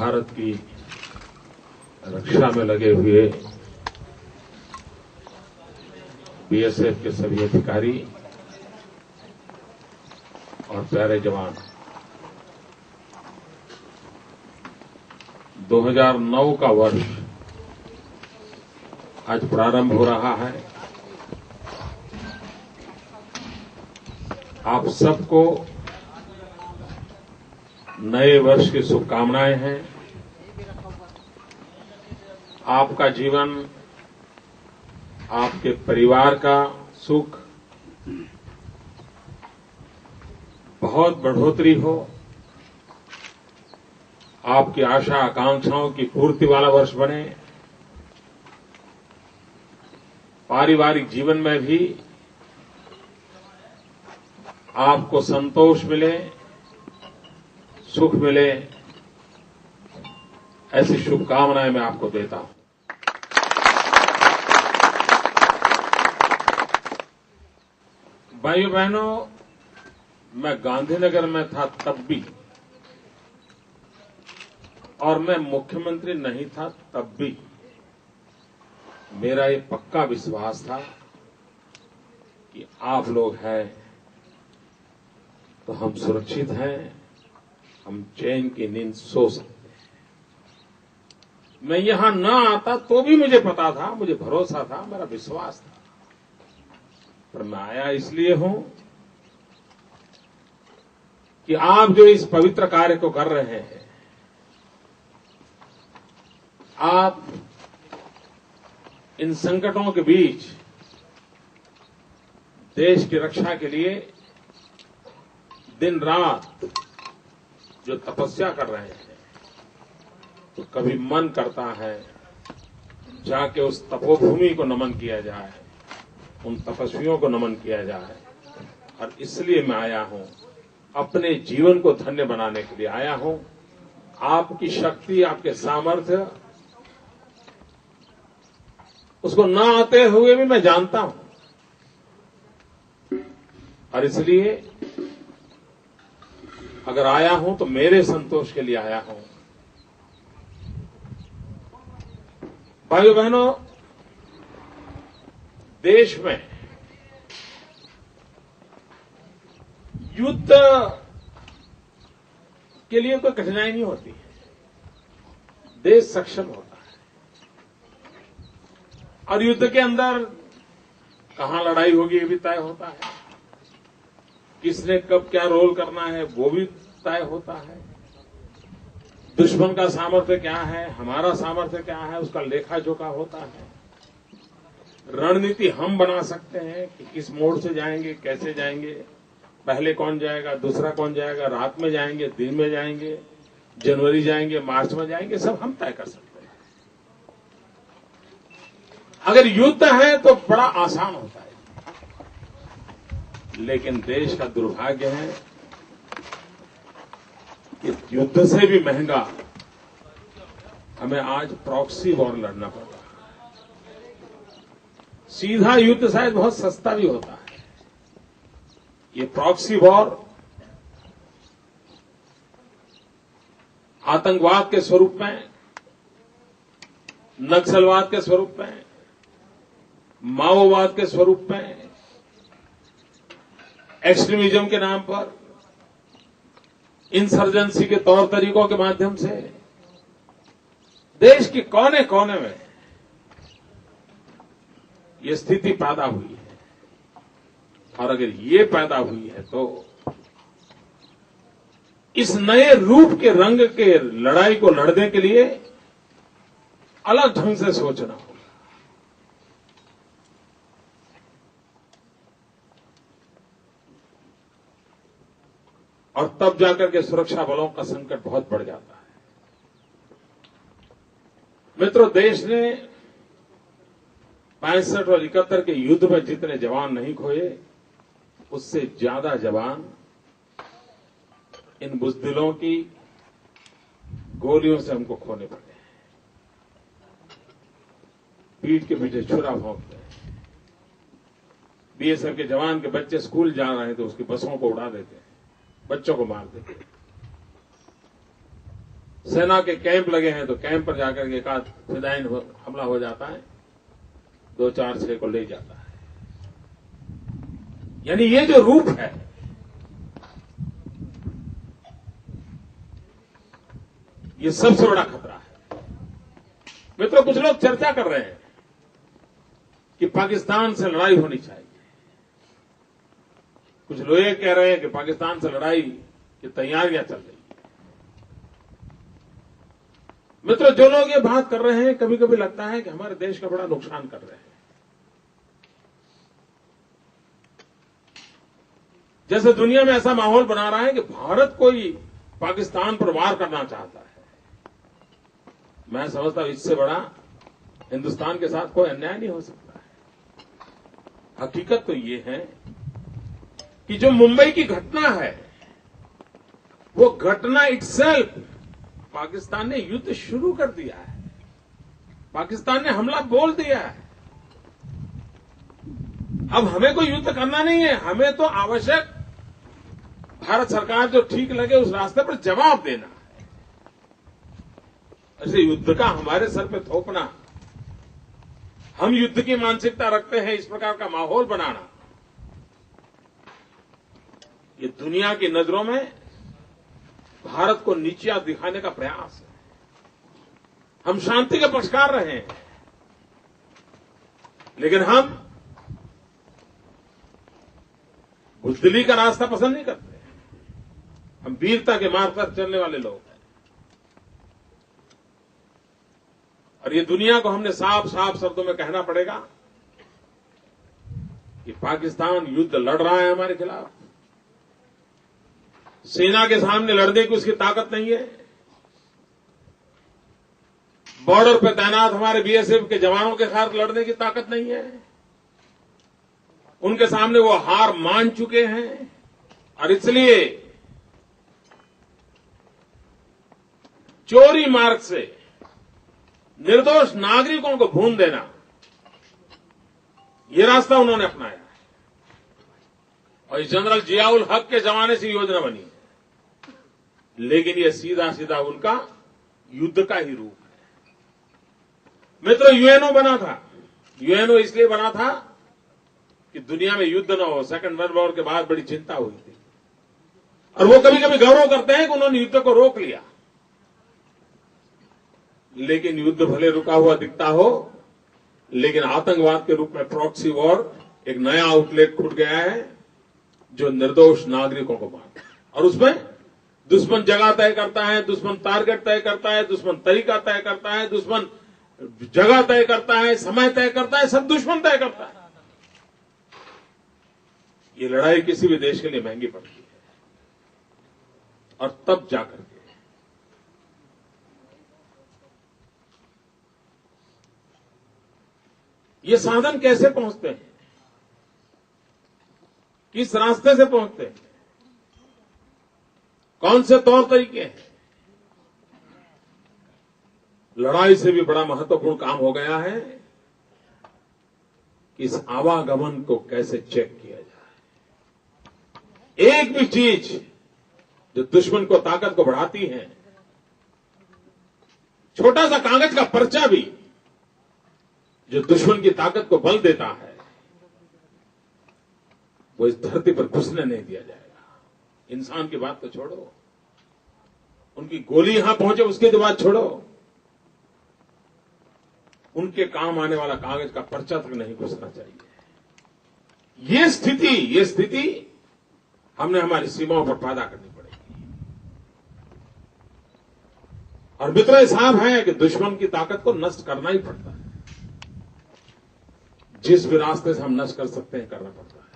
भारत की रक्षा में लगे हुए बीएसएफ के सभी अधिकारी और प्यारे जवान, 2009 का वर्ष आज प्रारंभ हो रहा है। आप सबको नए वर्ष की शुभकामनाएं हैं। आपका जीवन, आपके परिवार का सुख बहुत बढ़ोतरी हो, आपकी आशा आकांक्षाओं की पूर्ति वाला वर्ष बने। पारिवारिक जीवन में भी आपको संतोष मिले, सुख मिले, ऐसी शुभकामनाएं मैं आपको देता हूं। भाइयों बहनों, मैं गांधीनगर में था तब भी, और मैं मुख्यमंत्री नहीं था तब भी, मेरा ये पक्का विश्वास था कि आप लोग हैं तो हम सुरक्षित हैं, हम चैन की नींद सो सकते हैं। मैं यहां न आता तो भी मुझे पता था, मुझे भरोसा था, मेरा विश्वास था, पर मैं आया इसलिए हूं कि आप जो इस पवित्र कार्य को कर रहे हैं, आप इन संकटों के बीच देश की रक्षा के लिए दिन रात जो तपस्या कर रहे हैं, तो कभी मन करता है जाके उस तपोभूमि को नमन किया जाए, उन तपस्वियों को नमन किया जाए। और इसलिए मैं आया हूं, अपने जीवन को धन्य बनाने के लिए आया हूं। आपकी शक्ति, आपके सामर्थ्य, उसको न आते हुए भी मैं जानता हूं, और इसलिए अगर आया हूं तो मेरे संतोष के लिए आया हूं। भाइयों बहनों, देश में युद्ध के लिए कोई कठिनाई नहीं होती है, देश सक्षम होता है। और युद्ध के अंदर कहां लड़ाई होगी ये भी तय होता है, किसने कब क्या रोल करना है वो भी तय होता है। दुश्मन का सामर्थ्य क्या है, हमारा सामर्थ्य क्या है, उसका लेखा जोखा होता है। रणनीति हम बना सकते हैं कि किस मोड़ से जाएंगे, कैसे जाएंगे, पहले कौन जाएगा, दूसरा कौन जाएगा, रात में जाएंगे, दिन में जाएंगे, जनवरी जाएंगे, मार्च में जाएंगे, सब हम तय कर सकते हैं। अगर युद्ध है तो बड़ा आसान होता है, लेकिन देश का दुर्भाग्य है कि युद्ध से भी महंगा हमें आज प्रॉक्सी वॉर लड़ना पड़ रहा है। सीधा युद्ध शायद बहुत सस्ता भी होता है, ये प्रॉक्सी वॉर आतंकवाद के स्वरूप में, नक्सलवाद के स्वरूप में, माओवाद के स्वरूप में, एक्सट्रीमिज्म के नाम पर, इंसर्जेंसी के तौर तरीकों के माध्यम से देश के कोने कोने में ये स्थिति पैदा हुई है। और अगर ये पैदा हुई है तो इस नए रूप के रंग के लड़ाई को लड़ने के लिए अलग ढंग से सोचना होगा। और तब जाकर के सुरक्षा बलों का संकट बहुत बढ़ जाता है। मित्रों, देश ने 65 और 71 के युद्ध में जितने जवान नहीं खोए, उससे ज्यादा जवान इन बुजदिलों की गोलियों से हमको खोने पड़े। पीठ के पीछे छुरा भोंकते हैं। बीएसएफ के जवान के बच्चे स्कूल जा रहे हैं तो उसकी बसों को उड़ा देते हैं, बच्चों को मार देते हैं। सेना के कैंप लगे हैं तो कैंप पर जाकर के एक आध फिदायीन हमला हो जाता है, 2-4-6 को ले जाता है। यानी ये जो रूप है, ये सबसे बड़ा खतरा है। मित्रों, कुछ लोग चर्चा कर रहे हैं कि पाकिस्तान से लड़ाई होनी चाहिए। कुछ लोग ये कह रहे हैं कि पाकिस्तान से लड़ाई की तैयारियां चल रही है। मित्रों, जो लोग ये बात कर रहे हैं, कभी कभी लगता है कि हमारे देश का बड़ा नुकसान कर रहे हैं। जैसे दुनिया में ऐसा माहौल बना रहा है कि भारत कोई पाकिस्तान पर वार करना चाहता है। मैं समझता हूं इससे बड़ा हिंदुस्तान के साथ कोई अन्याय नहीं हो सकता है। हकीकत तो ये है कि जो मुंबई की घटना है, वो घटना इटसेल्फ पाकिस्तान ने युद्ध शुरू कर दिया है। पाकिस्तान ने हमला बोल दिया है। अब हमें कोई युद्ध करना नहीं है, हमें तो आवश्यक भारत सरकार जो ठीक लगे उस रास्ते पर जवाब देना है। ऐसे युद्ध का हमारे सर पे थोपना, हम युद्ध की मानसिकता रखते हैं, इस प्रकार का माहौल बनाना, ये दुनिया की नजरों में भारत को नीचा दिखाने का प्रयास है। हम शांति के पक्षकार रहे हैं, लेकिन हम बुजदिली का रास्ता पसंद नहीं करते। हम वीरता के मार्ग पर चलने वाले लोग हैं। और ये दुनिया को हमने साफ साफ शब्दों में कहना पड़ेगा कि पाकिस्तान युद्ध लड़ रहा है हमारे खिलाफ। सेना के सामने लड़ने की उसकी ताकत नहीं है। बॉर्डर पर तैनात हमारे बीएसएफ के जवानों के साथ लड़ने की ताकत नहीं है। उनके सामने वो हार मान चुके हैं और इसलिए चोरी मार्ग से निर्दोष नागरिकों को भून देना, ये रास्ता उन्होंने अपनाया है। और इस जनरल जियाउल हक के जमाने से योजना बनी है, लेकिन ये सीधा सीधा उनका युद्ध का ही रूप है। मित्रों, यूएनओ बना था। यूएनओ इसलिए बना था कि दुनिया में युद्ध न हो। सेकंड वर्ल्ड वॉर के बाद बड़ी चिंता हुई थी और वो कभी कभी गौरव करते हैं कि उन्होंने युद्ध को रोक लिया। लेकिन युद्ध भले रुका हुआ दिखता हो, लेकिन आतंकवाद के रूप में प्रॉक्सी वॉर एक नया आउटलेट खुल गया है जो निर्दोष नागरिकों को मारता है। और उसमें दुश्मन जगह तय करता है, दुश्मन टारगेट तय करता है, दुश्मन तरीका तय करता है, दुश्मन जगह तय करता है, समय तय करता है, सब दुश्मन तय करता है। ये लड़ाई किसी भी देश के लिए महंगी पड़ती है। और तब जाकर के ये साधन कैसे पहुंचते हैं, किस रास्ते से पहुंचते हैं, कौन से तौर तरीके हैं। लड़ाई से भी बड़ा महत्वपूर्ण काम हो गया है कि इस आवागमन को कैसे चेक किया जाए। एक भी चीज जो दुश्मन को ताकत को बढ़ाती है, छोटा सा कागज का पर्चा भी जो दुश्मन की ताकत को बल देता है, वो इस धरती पर घुसने नहीं दिया जाएगा। इंसान की बात तो छोड़ो, उनकी गोली यहां पहुंचे उसकी तो बात छोड़ो, उनके काम आने वाला कागज का पर्चा तक नहीं घुसना चाहिए। ये स्थिति हमने हमारी सीमाओं पर पैदा करनी पड़ेगी। और मित्रों, हिसाब है कि दुश्मन की ताकत को नष्ट करना ही पड़ता है। जिस भी रास्ते से हम नष्ट कर सकते हैं करना पड़ता है।